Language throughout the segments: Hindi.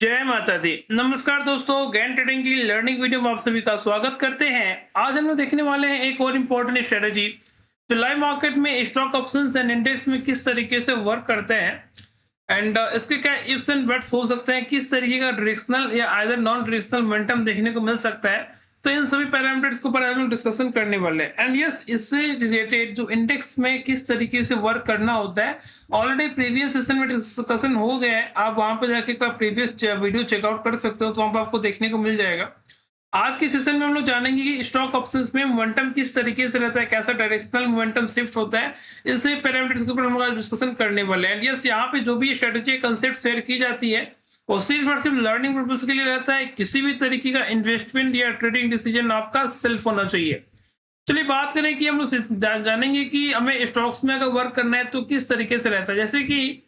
जय माता दी। नमस्कार दोस्तों, ज्ञान ट्रेडिंग की लर्निंग वीडियो में आप सभी का स्वागत करते हैं। आज हम लोग देखने वाले हैं एक और इम्पोर्टेंट स्ट्रेटजी जो लाइव मार्केट में स्टॉक ऑप्शंस एंड इंडेक्स में किस तरीके से वर्क करते हैं एंड इसके क्या इफ्स एंड बट्स हो सकते हैं, किस तरीके का डायरेक्शनल या आइदर नॉन डायरेक्शनल मोमेंटम देखने को मिल सकता है। तो इन सभी पैरामीटर्स के ऊपर हम लोग डिस्कशन करने वाले हैं एंड यस, इससे रिलेटेड जो इंडेक्स में किस तरीके से वर्क करना होता है ऑलरेडी प्रीवियस सेशन में डिस्कशन हो गया है। आप वहां पर जाके का प्रीवियस वीडियो चेकआउट कर सकते हो, तो वहां पर आपको देखने को मिल जाएगा। आज के सेशन में हम लोग जानेंगे कि स्टॉक ऑप्शंस में मोमेंटम किस तरीके से रहता है, कैसा डायरेक्शनल मोमेंटम शिफ्ट होता है। इसे पैरामीटर्स के ऊपर हम लोग आज डिस्कशन करने वाले हैं। यस, यहाँ पे जो भी स्ट्रेटेजी कंसेप्ट शेयर की जाती है वो सिर्फ और सिर्फ लर्निंग पर्पज के लिए रहता है। किसी भी तरीके का इन्वेस्टमेंट या ट्रेडिंग डिसीजन आपका सेल्फ होना चाहिए। चलिए बात करें कि हम लोग जानेंगे कि हमें स्टॉक्स में अगर वर्क करना है तो किस तरीके से रहता है। जैसे कि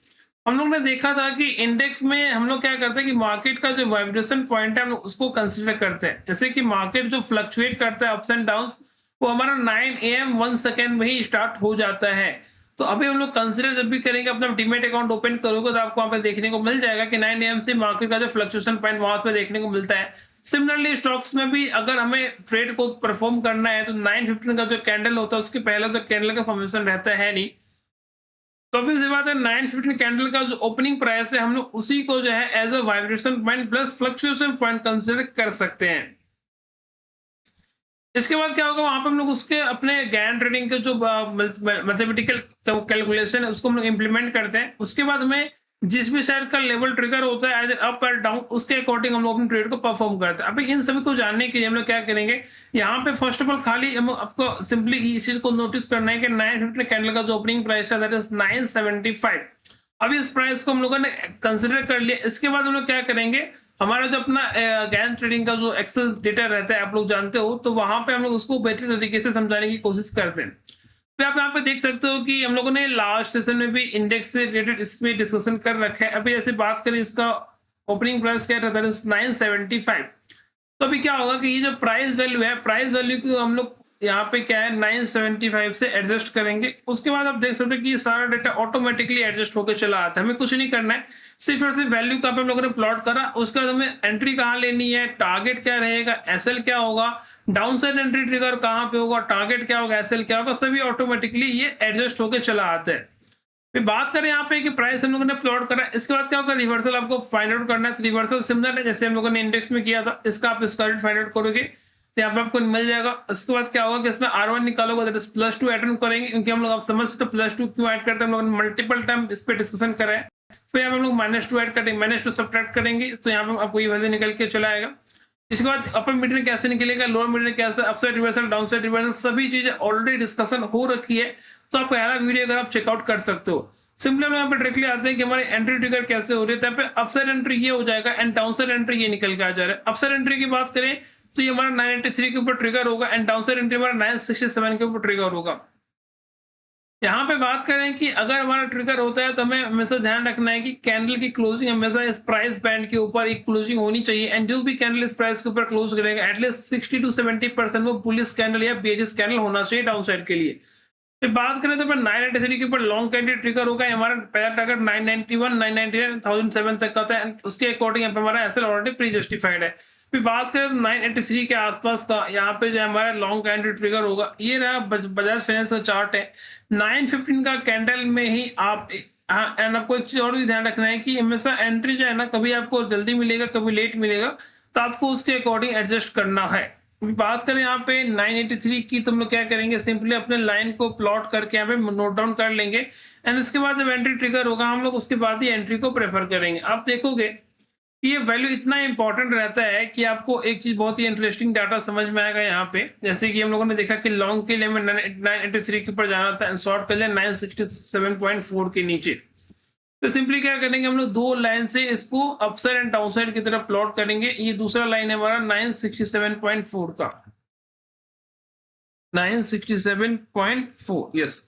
हम लोग ने देखा था कि इंडेक्स में हम लोग क्या करते हैं कि मार्केट का जो वाइब्रेशन पॉइंट है हम लोग उसको कंसीडर करते हैं। जैसे कि मार्केट जो फ्लक्चुएट करता है अप्स एंड डाउन्स, वो हमारा 9 AM 1 सेकेंड में ही स्टार्ट हो जाता है। तो अभी हम लोग कंसीडर जब भी करेंगे, अपना डीमेट अकाउंट ओपन करोगे तो आपको वहां पे देखने को मिल जाएगा कि 9 AM से मार्केट का जो फ्लक्चुएशन पॉइंट वहां पे देखने को मिलता है। सिमिलरली स्टॉक्स में भी अगर हमें ट्रेड को परफॉर्म करना है तो 9:15 का जो कैंडल होता है उसके पहले जो कैंडल का फॉर्मेशन रहता है नहीं। तो फिर सी बात है, 9:15 कैंडल का जो ओपनिंग प्राइस है हम लोग उसी को जो है as a vibration point plus fluctuation point consider कर सकते हैं। इसके बाद क्या होगा, वहां पे हम लोग उसके अपने गैन ट्रेडिंग के जो मैथमेटिकल कैलकुलेशन है उसको हम लोग इंप्लीमेंट करते हैं। उसके बाद हमें जिस भी साइड का लेवल ट्रिगर होता है आइदर अप और डाउन, उसके अकॉर्डिंग हम लोग अपने ट्रेड को परफॉर्म करते हैं। अभी इन सभी को जानने के लिए हम लोग क्या करेंगे, यहाँ पे फर्स्ट ऑफ ऑल खाली हम आपको सिंपली इस चीज को नोटिस करना है कि 9:15 कैंडल का जो ओपनिंग प्राइस है दैट इज 975। अभी इस प्राइस को हम लोगों ने कंसिडर कर लिया। इसके बाद हम लोग क्या करेंगे, हमारा जो अपना गैन ट्रेडिंग का जो एक्सेल डेटा रहता है आप लोग जानते हो, तो वहां पे हम लोग उसको बेहतर तरीके से समझाने की कोशिश करते हैं। तो आप यहाँ पे देख सकते हो कि हम लोगों ने लास्ट सेशन में भी इंडेक्स से रिलेटेड इसमें डिस्कशन कर रखा है। अभी ऐसे बात करें, इसका ओपनिंग प्राइस क्या रहता है 975। तो अभी क्या होगा कि ये जो प्राइस वैल्यू है, प्राइस वैल्यू को हम लोग यहाँ पे क्या है 975 से एडजस्ट करेंगे। उसके बाद आप देख सकते हैं कि ये सारा डेटा ऑटोमेटिकली एडजस्ट होकर चला आता है, हमें कुछ नहीं करना है। सिर्फ और सिर्फ वैल्यू का हम लोगों ने प्लॉट करा, उसके बाद हमें एंट्री कहाँ लेनी है, टारगेट क्या रहेगा, एसएल क्या होगा, डाउन साइड एंट्री ट्रिगर कहाँ पे होगा, टारगेट क्या होगा, एसएल क्या होगा, सभी ऑटोमेटिकली ये एडजस्ट होकर चला आता है। फिर बात करें यहाँ पे कि प्राइस हम लोगों ने प्लॉट करा, इसके बाद क्या होगा, रिवर्सल आपको फाइंड आउट करना है। तो रिवर्सल सिमिलर है जैसे हम लोगों ने इंडेक्स में किया था, इसका आप स्क्वायर फाइंड आउट करोगे तो यहाँ पे आपको मिल जाएगा। उसके बाद क्या होगा कि इसमें R1 निकालोगे दैट इज +2 ऐड करेंगे, क्योंकि हम लोग आप समझ सकते हो +2 क्यों ऐड करते हैं, हम लोगों ने मल्टीपल टाइम इस पर डिस्कशन करा है। फिर यहाँ पे हम लोग -2 ऐड करेंगे, -2 सब्ट्रैक्ट करेंगे तो यहाँ पे आपको ये वैल्यू निकल के चला आएगा। इसके बाद अपर मीडियन कैसे निकलेगा, लोअर मीडियन कैसे, upside reversal, down side reversal, सभी चीजें ऑलरेडी डिस्कशन हो रखी है। तो आप पहला वीडियो अगर आप चेकआउट कर सकते हो। सिंपली हम यहाँ पे डायरेक्टली आते हैं कि हमारी एंट्री ट्रिगर कैसे हो रही है। यहाँ पे अपसाइड एंट्री ये हो जाएगा एंड डाउन साइड एंट्री ये निकल के आ जा रहा है। अपसाइड एंट्री की बात करें तो ये हमारा 983 के ऊपर ट्रिगर होगा एंड डाउन साइड एंट्री हमारा 967 के ऊपर ट्रिगर होगा। यहाँ पे बात करें कि अगर हमारा ट्रिगर होता है तो हमें हमेशा ध्यान रखना है कि कैंडल की क्लोजिंग हमेशा इस प्राइस बैंड के ऊपर एक क्लोजिंग होनी चाहिए एंड जो भी कैंडल इस प्राइस के ऊपर क्लोज करेगा एटलीस्ट 60 to 70% वो बुलिश कैंडल या बेरिश कैंडल होना चाहिए डाउन साइड के लिए। फिर बात करें तो 983 के ऊपर लॉन्ग कैंडल ट्रिगर होगा, हमारा पहला टारगेट 991 999 1007 तक का होता है। उसके अकॉर्डिंग यहाँ पे हमारा एसएल ऑलरेडी प्री जस्टिफाइड है। फिर बात करें तो 983 के आसपास का यहाँ पे जो हमारा लॉन्ग कैंडल ट्रिगर होगा, ये रहा बजाज फाइनेंस का चार्ट है। 915 का कैंडल में ही आप हाँ, एंड आपको एक चीज और भी ध्यान रखना है कि हमेशा एंट्री जो है ना, कभी आपको जल्दी मिलेगा कभी लेट मिलेगा, तो आपको उसके अकॉर्डिंग एडजस्ट करना है। बात करें यहाँ पे 983 की, तो हम लोग क्या करेंगे, सिंपली अपने लाइन को प्लॉट करके यहाँ पे नोट डाउन कर लेंगे एंड उसके बाद जब एंट्री ट्रिगर होगा हम लोग उसके बाद ही एंट्री को प्रेफर करेंगे। आप देखोगे कि ये वैल्यू इतना इंपॉर्टेंट रहता है कि आपको एक चीज बहुत ही इंटरेस्टिंग डाटा समझ में आएगा यहाँ पे। जैसे कि हम लोगों ने देखा कि लॉन्ग के लिए हमें 983 के ऊपर जाना था एंड शॉर्ट के लिए 967.4 के नीचे। तो सिंपली क्या करेंगे, हम लोग दो लाइन से इसको अपसाइड एंड डाउन साइड की तरफ प्लॉट करेंगे। ये दूसरा लाइन है हमारा 967.4 का, 967.4, यस।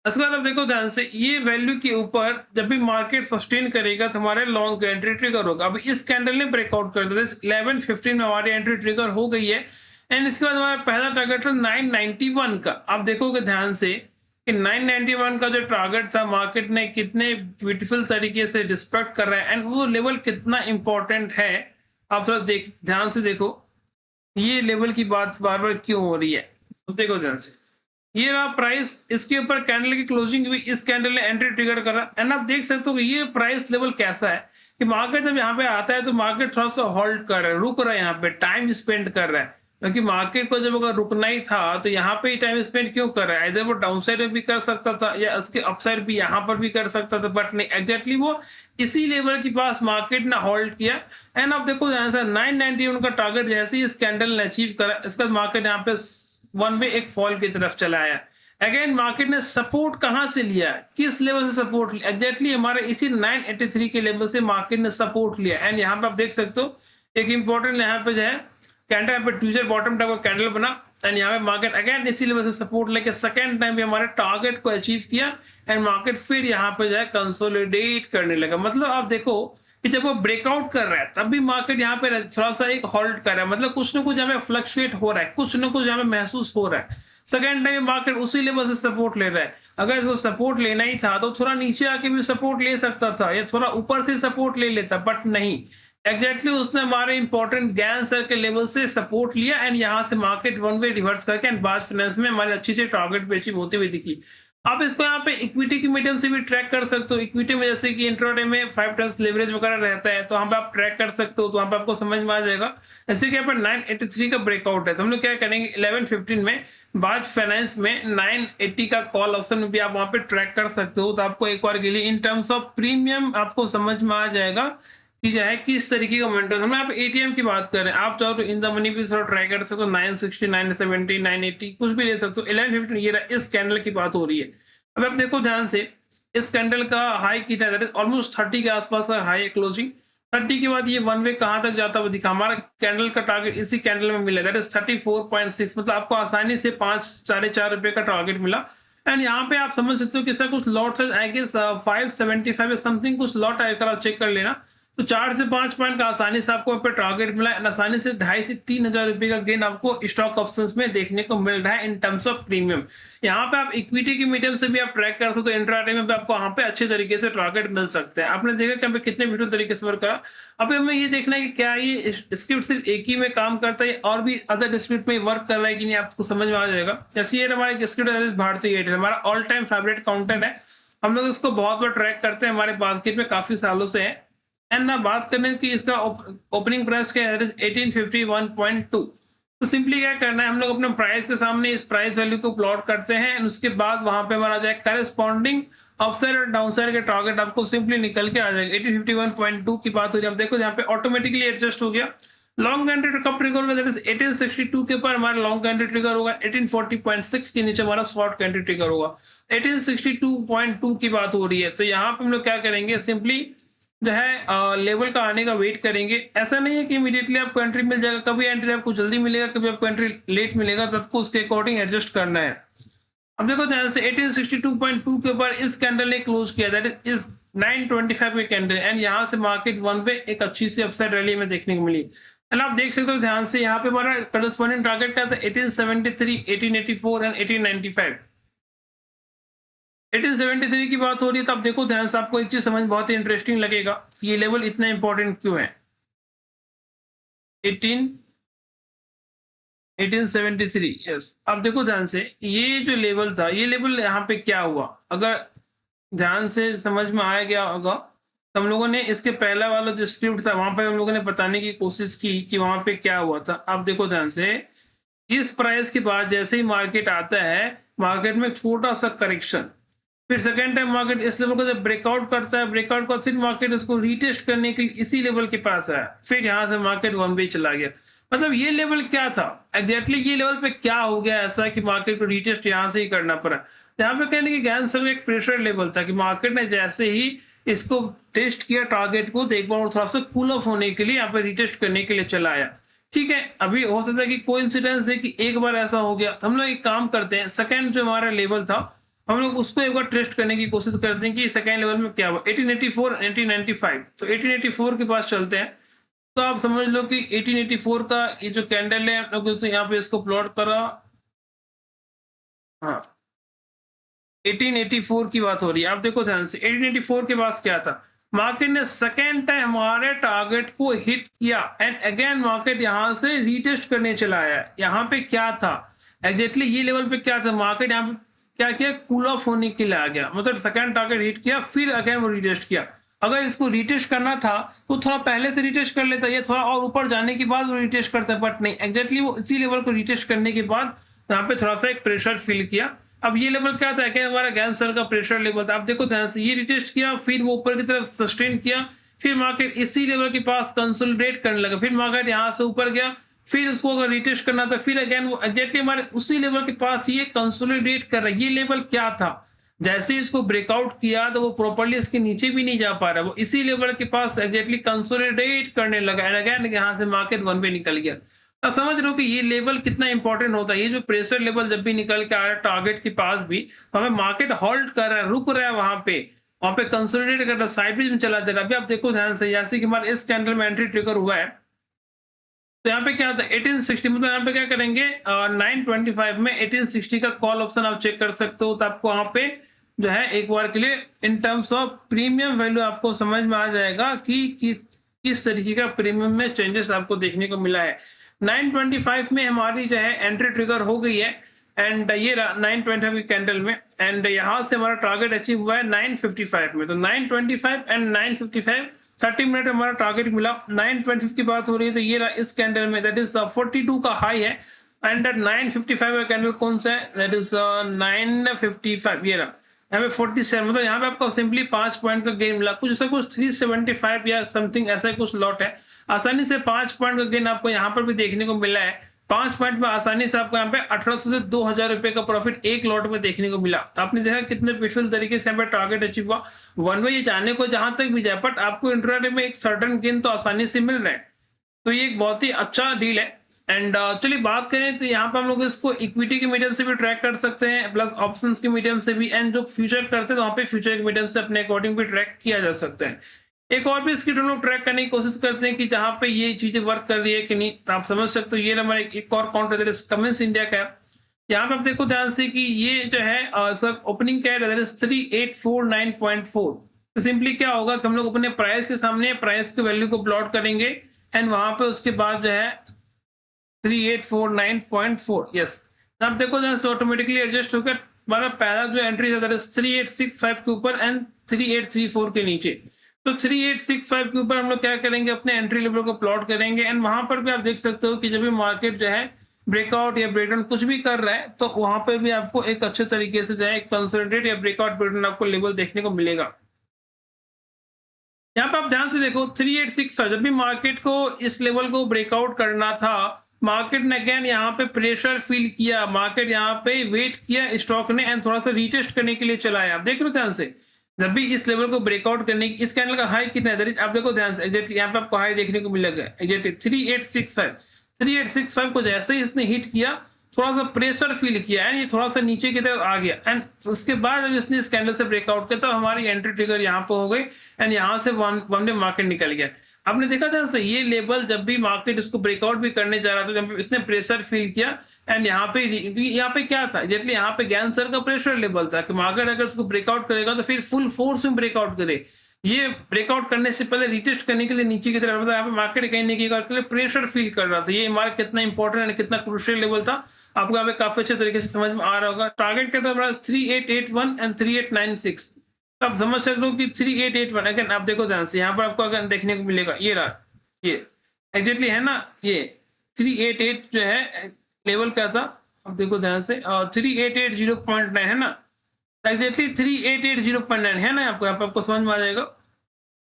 उसके बाद आप देखो ध्यान से, ये वैल्यू के ऊपर जब भी मार्केट सस्टेन करेगा तो हमारे लॉन्ग एंट्री ट्रिगर होगा। अभी इस कैंडल ने ब्रेकआउट कर दिया, 11:15 में हमारी एंट्री ट्रिगर हो गई है एंड इसके बाद हमारा पहला टारगेट था 991 का। आप देखोगे ध्यान से कि 991 का जो टारगेट था मार्केट ने कितने ब्यूटीफुल तरीके से रिस्पेक्ट कर रहा है एंड वो लेवल कितना इंपॉर्टेंट है। आप थोड़ा ध्यान से देखो ये लेवल की बात बार बार क्यों हो रही है। तो देखो ध्यान से ये रहा प्राइस, इसके ऊपर कैंडल की क्लोजिंग हुई, इस कैंडल ने एंट्री ट्रिगर करा एंड आप देख सकते हो कि ये प्राइस लेवल कैसा है कि मार्केट जब यहाँ पे आता है तो मार्केट थोड़ा सा होल्ड कर रहा है, रुक रहा है, यहाँ पे टाइम स्पेंड कर रहा है। क्योंकि मार्केट को जब अगर रुकना ही था तो यहाँ पे ही टाइम स्पेंड क्यों कर रहा है? इधर वो डाउन साइड में भी कर सकता था या उसके अपसाइड भी यहाँ पर भी कर सकता था, बट नहीं, एग्जैक्टली वो इसी लेवल के पास मार्केट ने होल्ड किया। एंड आप देखो यहाँ से 991 का टारगेट जैसे ही इस कैंडल ने अचीव करा, इसका मार्केट यहाँ पे वन वे एक फॉल की तरफ चला आया। अगेन मार्केट ने सपोर्ट कहां से लिया, किस लेवल से सपोर्ट लिया? एग्जैक्टली हमारे इसी 983 के लेवल से मार्केट ने सपोर्ट लिया। एंड यहाँ पे आप देख सकते हो एक इंपॉर्टेंट यहाँ पे जो है कैंडल, यहाँ पे ट्यूजडे बॉटम टाइप का कैंडल बना एंड यहाँ पे मार्केट अगेन इसी लेवल से सपोर्ट लेके सेकेंड टाइम भी हमारे टारगेट को अचीव किया एंड मार्केट फिर यहाँ पे जो है कंसोलिडेट करने लगा। मतलब आप देखो कि जब वो ब्रेकआउट कर रहा है तब भी मार्केट यहाँ पे थोड़ा सा एक होल्ड कर रहा है, मतलब कुछ ना कुछ यहाँ पे फ्लक्चुएट हो रहा है, कुछ ना कुछ यहाँ पे महसूस हो रहा है। सेकेंड टाइम मार्केट उसी लेवल से सपोर्ट ले रहा है। अगर इसको सपोर्ट लेना ही था तो थोड़ा नीचे आके भी सपोर्ट ले सकता था या थोड़ा ऊपर से सपोर्ट ले लेता, बट नहीं, एग्जैक्टली उसने हमारे इंपॉर्टेंट गैन सर के लेवल से सपोर्ट लिया एंड यहाँ से मार्केट वन वे रिवर्स करके एंड बाज फाइनेंस में हमारे अच्छी से टारगेट पे अचीव होती हुई दिखी। आप इसको यहाँ पे इक्विटी के मीडियम से भी ट्रैक कर सकते हो। इक्विटी में जैसे कि इंट्राडे में 5 टाइम्स लेवरेज वगैरह रहता है तो वहाँ पे आप ट्रैक कर सकते हो, तो वहाँ पे आपको समझ में आ जाएगा। जैसे कि यहाँ पर 983 का ब्रेकआउट है तो हम लोग क्या करेंगे 11:15 में बाज फाइनेंस में 980 का कॉल ऑप्शन में भी आप वहाँ पे ट्रैक कर सकते हो। तो आपको एक बार के लिए इन टर्म्स ऑफ प्रीमियम आपको समझ में आ जाएगा कि जो है किस तरीके का मोमेंटम। हम आप एटीएम की बात कर रहे हैं, आप चाहो तो इन द मनी भी थोड़ा ट्राई कर सकते हो, 960 970 980 कुछ भी ले सकते हो। 11:15 ये रहा, इस कैंडल की बात हो रही है। अब आप देखो ध्यान से इस कैंडल का हाई कितना है, ऑलमोस्ट 30 के आसपास का हाई क्लोजिंग। 30 के बाद ये वन वे कहां तक जाता हुआ दिखा, हमारा कैंडल का टारगेट इसी कैंडल में मिला, दैट इज 34.6, मतलब आपको आसानी से 5-4.5 रुपए का टारगेट मिला। एंड यहाँ पे आप समझ सकते हो कि इसका कुछ lot size I guess 575 something कुछ लॉट आएगा, आप चेक कर लेना। तो 4 से 5 पॉइंट का आसानी से आपको पे टारगेट मिला एंड आसानी से 2.5 से 3 हजार रुपए का गेन आपको स्टॉक ऑप्शंस में देखने को मिल रहा है इन टर्म्स ऑफ प्रीमियम। यहाँ पे आप इक्विटी के मीडियम से भी आप ट्रैक कर सकते हो, इंट्राडे में भी आपको यहाँ पे अच्छे तरीके से टारगेट मिल सकते हैं। आपने देखा कि कितने ब्यूटीफुल तरीके से वर्क करा। अब हमें ये देखना है कि क्या ये स्क्रिप्ट सिर्फ एक ही में काम करता है और भी अदर स्क्रिप्ट में वर्क कर रहा है कि नहीं, आपको समझ में आ जाएगा। जैसे ये हमारा स्क्रिप्ट भारतीय एयरटेल हमारा ऑल टाइम फेवरेट काउंटर है, हम लोग इसको बहुत बार ट्रैक करते हैं, हमारे बास्केट में काफी सालों से है। एंड ना बात करने की इसका ओपनिंग प्राइस क्या है 1851.2। तो सिंपली क्या करना है, हम लोग अपने प्राइस के सामने इस प्राइस वैल्यू को प्लॉट करते हैं एंड उसके बाद वहां पे हमारा जाए करस्पॉन्डिंग अपसाइड और डाउनसाइड के टारगेट आपको सिंपली निकल के आ जाएगा। 1851.2 की बात हो रही है, आप देखो यहाँ पे ऑटोमेटिकली एडजस्ट हो गया। लॉन्ग कैंडल कब ट्रिगर होगा, दैट इज 1862 के ऊपर हमारा लॉन्ग कैंडल ट्रिगर होगा, 1840.6 के नीचे हमारा शॉर्ट कैंडल ट्रिगर होगा। 1862.2 की बात हो रही है, तो यहाँ पे हम लोग क्या करेंगे, सिंपली जो है लेवल का आने का वेट करेंगे। ऐसा नहीं है कि इमीडिएटली आपको एंट्री मिल जाएगा, कभी एंट्री आपको जल्दी मिलेगा, कभी आपको एंट्री लेट मिलेगा, तो आपको उसके अकॉर्डिंग एडजस्ट करना है। अब देखो ध्यान से 1862.2 के ऊपर इस कैंडल ने क्लोज किया, दैट इज 925 के कैंडल एंड यहाँ से मार्केट वन पे एक अच्छी सी अपसाइड रैली में देखने को मिली। एंड आप देख सकते हो ध्यान से यहाँ पे हमारा करस्पॉन्डिंग टारगेट क्या था 1873, 1884 एंड 1895। 1873 की बात हो रही है तो आप देखो ध्यान से, आपको एक चीज समझ बहुत ही इंटरेस्टिंग लगेगा, ये लेवल इतना इंपॉर्टेंट क्यों है। 1873, यस। आप देखो ध्यान से ये जो लेवल था, ये लेवल यहाँ पे क्या हुआ, अगर ध्यान से समझ में आया गया होगा तो हम लोगों ने इसके पहला वाला जो स्क्रिप्ट था वहां पे हम लोगों ने बताने की कोशिश की कि वहां पे क्या हुआ था। आप देखो ध्यान से इस प्राइस के बाद जैसे ही मार्केट आता है, मार्केट में छोटा सा करेक्शन, फिर सेकेंड टाइम मार्केट इस लेवल को जब ब्रेकआउट करता है, ब्रेकआउट का फिर मार्केट इसको रीटेस्ट करने के लिए इसी लेवल के पास आया, फिर यहाँ से मार्केट वन वे चला गया। मतलब ये लेवल क्या था एग्जैक्टली, ये लेवल पे क्या हो गया ऐसा कि मार्केट को रीटेस्ट यहाँ से ही करना पड़ा। यहाँ पे कहने की ज्ञान सर एक प्रेशर लेवल था कि मार्केट ने जैसे ही इसको टेस्ट किया टारगेट को, तो एक बार थोड़ा सा कूल ऑफ होने के लिए यहाँ पे रीटेस्ट करने के लिए चला आया। ठीक है, अभी हो सकता है कि कोइंसिडेंस है कि एक बार ऐसा हो गया, तो हम लोग एक काम करते हैं, सेकंड जो हमारा लेवल था हम लोग उसको एक बार टेस्ट करने की कोशिश करते हैं कि सेकेंड लेवल में क्या हुआ। 1884 1895, तो 1884 के पास चलते हैं। तो आप समझ लो कि 1884 का ये जो कैंडल है, हम लोग यहाँ पे इसको प्लॉट करा, हाँ 1884 की बात हो रही है। आप देखो ध्यान से 1884 के पास क्या था, मार्केट ने सेकेंड टाइम हमारे टारगेट को हिट किया एंड अगेन मार्केट यहां से रीटेस्ट करने चला आया। यहाँ पे क्या था एग्जैक्टली ये लेवल पे क्या था, मार्केट यहाँ पे क्या किया, कूल ऑफ होने के लिए आ गया, मतलब सेकेंड टारगेट हिट किया फिर अगेन वो रीटेस्ट किया। अगर इसको रीटेस्ट करना था तो थोड़ा पहले से रीटेस्ट कर लेता, ये थोड़ा और ऊपर जाने के बाद वो रीटेस्ट करता, बट नहीं, एग्जैक्टली वो इसी लेवल को रीटेस्ट करने के बाद यहाँ पे थोड़ा सा एक प्रेशर फील किया। अब ये लेवल क्या था, क्या हमारा गैन सर का प्रेशर लेवल था। आप देखो ध्यान से ये रिटेस्ट किया फिर वो ऊपर की तरफ सस्टेन किया, फिर मार्केट इसी लेवल के पास कंसोलिडेट करने लगा, फिर मार्केट यहाँ से ऊपर गया, फिर उसको अगर रिटेस्ट करना था फिर अगेन वो एग्जैक्टली हमारे उसी लेवल के पास ये कंसोलिडेट कर रहा है। ये लेवल क्या था, जैसे इसको ब्रेकआउट किया तो वो प्रॉपर्ली इसके नीचे भी नहीं जा पा रहा, वो इसी लेवल के पास एग्जैक्टली कंसोलिडेट करने लगा एंड अगेन यहाँ से मार्केट वन पे निकल गया। अब समझ रहे हो कि ये लेवल कितना इंपॉर्टेंट होता है। ये जो प्रेशर लेवल जब भी निकल के आ रहा है टारगेट के पास भी, तो हमें मार्केट होल्ड कर रहा है, रुक रहा है वहां पे कंसोलिडेट कर रहा है, साइडवेज में चला जा रहा है। अभी आप देखो ध्यान से, जैसे कि हमारे इस कैंडल में एंट्री ट्रिगर हुआ है, तो यहाँ पे क्या होता है 1860, मतलब यहाँ पे क्या करेंगे 925 में 1860 का कॉल ऑप्शन आप चेक कर सकते हो, तो आपको वहां पे जो है एक बार के लिए in terms of premium value आपको समझ में आ जाएगा कि किस तरीके का प्रीमियम में चेंजेस आपको देखने को मिला है। 925 में हमारी जो है एंट्री ट्रिगर हो गई है एंड ये 925 की कैंडल में, एंड यहाँ से हमारा टारगेट अचीव हुआ है 955 में। तो 925 एंड 955 30 मिनट हमारा टारगेट मिला। 925 की बात हो रही है तो ये रहा इस कैंडल में, दैट इज 42 का हाई है एंड 955 का कैंडल कौन सा है, दैट इज 955, ये रहा यहाँ पे 47, मतलब यहाँ पे आपको सिंपली 5 पॉइंट का गेन मिला, कुछ ऐसा कुछ 375 या समथिंग ऐसा कुछ लॉट है। आसानी से 5 पॉइंट का गेन आपको यहाँ पर भी देखने को मिला है। 5 पॉइंट में आसानी से आपको यहाँ पे 1800 से 2000 रुपए का प्रॉफिट एक लॉट में देखने को मिला। तो आपने देखा कितने ब्यूटीफुल तरीके से यहाँ पे टारगेट अचीव हुआ। वन वे ये जाने को जहां तक भी जाए, बट आपको इंट्राडे में एक सर्टन गेन तो आसानी से मिल रहा है, तो ये एक बहुत ही अच्छा डील है। एंड चलिए बात करें तो यहाँ पर हम लोग इसको इक्विटी के मीडियम से भी ट्रैक कर सकते हैं प्लस ऑप्शंस के मीडियम से भी, एंड जो फ्यूचर करते हैं तो वहाँ पे फ्यूचर के मीडियम से अपने अकॉर्डिंग भी ट्रैक किया जा सकता है। एक और भी इसकी हम लोग ट्रैक करने की कोशिश करते हैं कि जहां पे ये चीजें वर्क कर रही है कि नहीं, तो आप समझ सकते हो ये हमारा एक और काउंटर कमेंस इंडिया का है। यहाँ पे आप देखो ध्यान से कि ये जो है ओपनिंग क्या है 3849.4। तो सिंपली क्या होगा कि हम लोग अपने प्राइस के सामने प्राइस के वैल्यू को प्लॉट करेंगे एंड वहां पे उसके बाद जो है 3849.4, यस आप देखो ध्यान से ऑटोमेटिकली एडजस्ट होकर हमारा पहला जो एंट्री है 3865 के ऊपर एंड 3834 के नीचे। तो 3865 के ऊपर हम लोग क्या करेंगे, अपने एंट्री लेवल को प्लॉट करेंगे एंड वहां पर भी आप देख सकते हो कि जब भी मार्केट जो है ब्रेकआउट या ब्रेकडाउन कुछ भी कर रहा है तो वहां पर भी आपको एक अच्छे तरीके से जो है कंसोलिडेट या ब्रेकआउट ब्रेकडाउन आपको लेवल देखने को मिलेगा। यहाँ पे आप ध्यान से देखो 3865 जब भी मार्केट को इस लेवल को ब्रेकआउट करना था, मार्केट ने अगेन यहाँ पे प्रेशर फील किया, मार्केट यहाँ पे वेट किया स्टॉक ने एंड थोड़ा सा रीटेस्ट करने के लिए चलाया। आप देख रहे हो ध्यान से, जब भी इस लेवल को ब्रेकआउट करने की, इस कैंडल का हाई कितना है आप देखो ध्यान से, एग्जैक्टली यहाँ पे आपको हाई देखने को मिलेगा एग्जैक्टली 3865 को जैसे ही इसने हिट किया थोड़ा सा प्रेशर फील किया एंड ये थोड़ा सा नीचे की तरफ आ गया एंड उसके बाद जब इसने इस कैंडल से ब्रेकआउट किया तो हमारी एंट्री ट्रिगर यहाँ पे हो गई एंड यहाँ से वन डे मार्केट निकल गया। आपने देखा था ना ये लेवल जब भी मार्केट इसको ब्रेकआउट भी करने जा रहा था, जब इसने प्रेशर फील किया एंड यहाँ पे क्या था एग्जैक्टली यहाँ पे गैन सर का प्रेशर लेवल था कि मार्केट अगर इसको ब्रेकआउट करेगा तो फिर फुल फोर्स में ब्रेकआउट करे। ये ब्रेकआउट करने से पहले रिटेस्ट करने के लिए नीचे की तरफ था, यहाँ पे मार्केट कहीं नहीं की प्रेशर फील कर रहा था। ये हमारा कितना इंपॉर्टेंट एंड कितना क्रूशियल लेवल था आपको यहाँ पे काफी अच्छे तरीके से समझ में आ रहा होगा। टारगेट क्या था हमारा 3881 एंड 3896। आप समझ सकते हो कि 3881 अगेन आप देखो ध्यान से, यहाँ पर आपको अगर देखने को मिलेगा ये रहा, ये एग्जैक्टली है ना, ये 388 जो है लेवल क्या था आप देखो ध्यान से 3880.9 है ना, एग्जैक्टली 3880.9 है ना, आपको यहाँ पे आपको समझ में आ जाएगा।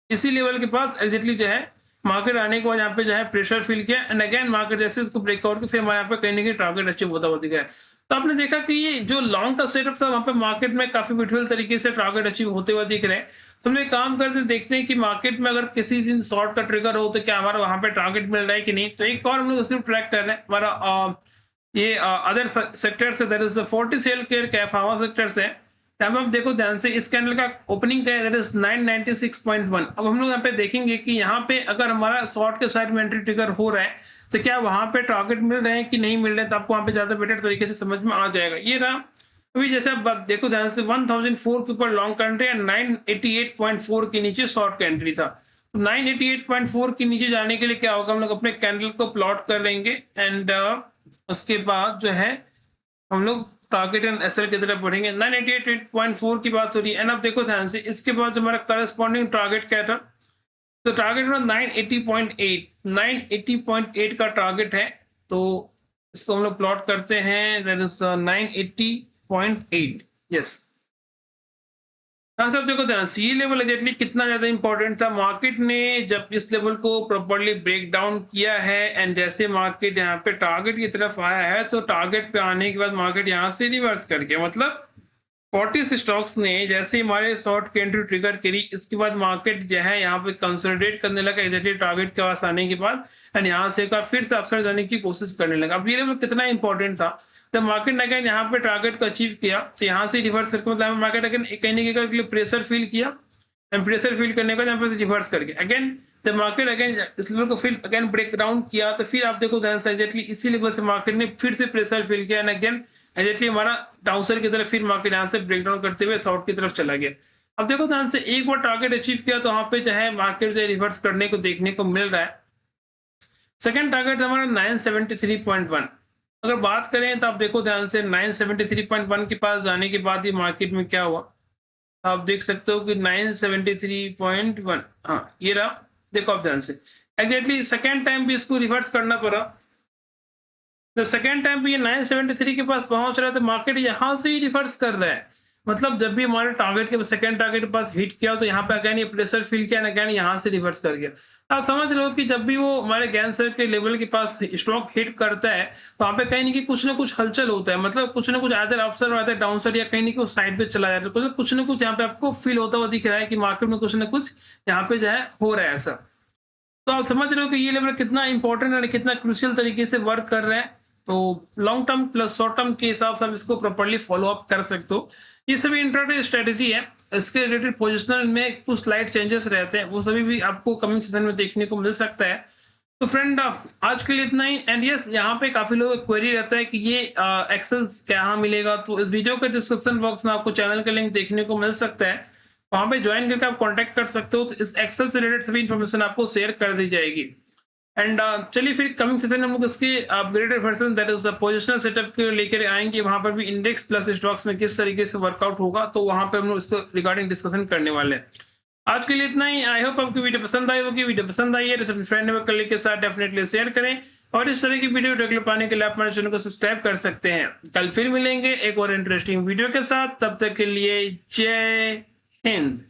इसी लेवल के पास एग्जैक्टली जो है मार्केट आने के बाद यहाँ पे जो है प्रेशर फील किया एंड अगेन मार्केट जैसे इसको ब्रेकआउट फिर हमारे यहाँ पे कहीं ना कहीं टारगेट अचीव होता हुआ दिखा है। तो आपने देखा कि ये जो लॉन्ग का सेटअप था वहां पे मार्केट में काफी ब्यूटीफुल तरीके से टारगेट अचीव होते हुए दिख रहे हैं। तो हम एक काम करते देखते हैं कि मार्केट में अगर किसी दिन शॉर्ट का ट्रिगर हो तो क्या हमारा वहां पे टारगेट मिल रहा है कि नहीं। तो एक और हम लोग सिर्फ ट्रैक कर रहे हैं हमारा ये अदर सेक्टर से, दैट इज 40 सेल केयर कैफ फार्मा सेक्टर से। अब आप देखो ध्यान से इस कैंडल का ओपनिंग का है 996.1। अब हम लोग यहाँ पे देखेंगे कि यहाँ पे अगर हमारा शॉर्ट के साइड में एंट्री ट्रिगर हो रहा है तो क्या वहां पे टारगेट मिल रहे हैं कि नहीं मिल रहे हैं, तो आपको वहां पे ज्यादा बेटर तरीके से समझ में आ जाएगा। ये रहा अभी जैसे आप बात देखो ध्यान से 1004 के ऊपर लॉन्ग कंट्री है, 988.4 के नीचे शॉर्ट का एंट्री था। तो 988.4 के नीचे जाने के लिए क्या होगा, हम लोग अपने कैंडल को प्लॉट कर लेंगे एंड उसके बाद जो है हम लोग टारगेट एंड एसएल की तरफ बढ़ेंगे। 988.4 की बात हो रही है एंड अब देखो ध्यान से इसके बाद हमारा करस्पॉन्डिंग टारगेट क्या था, तो टारगेट में 980.8 का टारगेट है। तो इसको हम लोग प्लॉट करते हैं, दैट इज 980.8। यस, हाँ सब देखो ध्यान से ये लेवल एग्जैक्टली कितना ज्यादा इंपॉर्टेंट था। मार्केट ने जब इस लेवल को प्रॉपर्ली ब्रेक डाउन किया है एंड जैसे मार्केट यहाँ पे टारगेट की तरफ आया है, तो टारगेट पे आने के बाद मार्केट यहाँ से रिवर्स कर गया। मतलब 40 स्टॉक्स ने जैसे हमारे शॉर्ट की एंट्री ट्रिगर करी, इसके बाद मार्केट जो है यहाँ पे कंसोलिडेट करने लगा एग्जैक्टली टारगेट के पास आने के बाद एंड यहाँ से एक बार फिर से अपसाइड जाने की कोशिश करने लगा। अब ये लेवल कितना इंपॉर्टेंट था, जब मार्केट ने अगेन यहाँ पे टारगेट को अचीव किया तो यहाँ से रिवर्स करके मतलब मार्केट अगेन कहीं ना कहीं प्रेशर फील किया एंड प्रेशर फील करने के बाद यहाँ पे रिवर्स करके अगेन जब मार्केट अगेन इस लेवल को फिर अगेन ब्रेक डाउन किया, तो फिर आप देखो ध्यान से एग्जैक्टली इसी लेवल से मार्केट ने फिर से प्रेशर फील किया एंड अगेन एग्जैक्टली हमारा डाउनसाइड की तरफ फिर मार्केट यहाँ से ब्रेक डाउन करते हुए शॉर्ट की तरफ चला गया। अब देखो ध्यान से एक बार टारगेट अचीव किया तो वहां पे जो है मार्केट जो है रिवर्स करने को देखने को मिल रहा है। सेकंड टारगेट हमारा 973.1। अगर बात करें तो आप देखो ध्यान से 973.1 के पास जाने के बाद ही मार्केट में क्या हुआ, आप देख सकते हो कि 973.1, हाँ ये रहा। देखो आप ध्यान से एग्जैक्टली सेकेंड टाइम भी इसको रिवर्स करना पड़ा। जब सेकेंड टाइम भी ये 973 के पास पहुंच रहा है तो मार्केट यहाँ से ही रिवर्स कर रहा है। मतलब जब भी हमारे टारगेट के सेकंड टारगेट के पास हिट किया तो यहाँ पे अगेन ये प्रेशर फील किया, अगेन यहाँ से रिवर्स कर गया। आप समझ रहे हो कि जब भी वो हमारे गैन सर के लेवल के पास स्टॉक हिट करता है तो वहाँ पे कहीं ना कहीं कुछ ना कुछ हलचल होता है। मतलब कुछ ना कुछ आदर अपसर और डाउन साइड या कहीं ना कहीं साइड पे चला जाता है। कुछ ना कुछ यहाँ पे आपको फील होता हुआ दिख रहा है कि मार्केट में कुछ ना कुछ यहाँ पे जो है हो रहा है ऐसा। तो आप समझ रहे हो कि ये लेवल कितना इंपॉर्टेंट और कितना क्रूशियल तरीके से वर्क कर रहे हैं। तो long term plus short term के हिसाब से आप इसको प्रॉपर्ली फॉलो अप कर सकते हो। ये सभी इंट्राडे स्ट्रेटेजी है, इसके रिलेटेड पोजिशनल में कुछ स्लाइड चेंजेस रहते हैं, वो सभी भी आपको कमिंग सेशन में देखने को मिल सकता है। तो फ्रेंड आज के लिए इतना ही। एंड यस, यहाँ पे काफी लोगों का क्वेरी रहता है कि ये एक्सेल कहाँ मिलेगा, तो इस वीडियो के डिस्क्रिप्शन बॉक्स में आपको चैनल का लिंक देखने को मिल सकता है, वहां पे ज्वाइन करके आप कांटेक्ट कर सकते हो। तो इस एक्सेल से रिलेटेड सभी इन्फॉर्मेशन आपको शेयर कर दी जाएगी। एंड चलिए फिर कमिंग सेशन में हम लोग इसके upgraded version that is positional setup के लेकर आएंगे। वहां पर भी इंडेक्स प्लस स्टॉक्स में किस तरीके से वर्कआउट होगा, तो वहां पे हम लोग इसको रिगार्डिंग डिस्कशन करने वाले हैं। आज के लिए इतना ही। आई होप आपकी वीडियो पसंद आई होगी। वीडियो पसंद आई है तो अपने फ्रेंड और कलीग के साथ डेफिनेटली शेयर करें और इस तरह की वीडियो रेगुलर पाने के लिए आप हमारे चैनल को सब्सक्राइब कर सकते हैं। कल फिर मिलेंगे एक और इंटरेस्टिंग वीडियो के साथ, तब तक के लिए जय हिंद।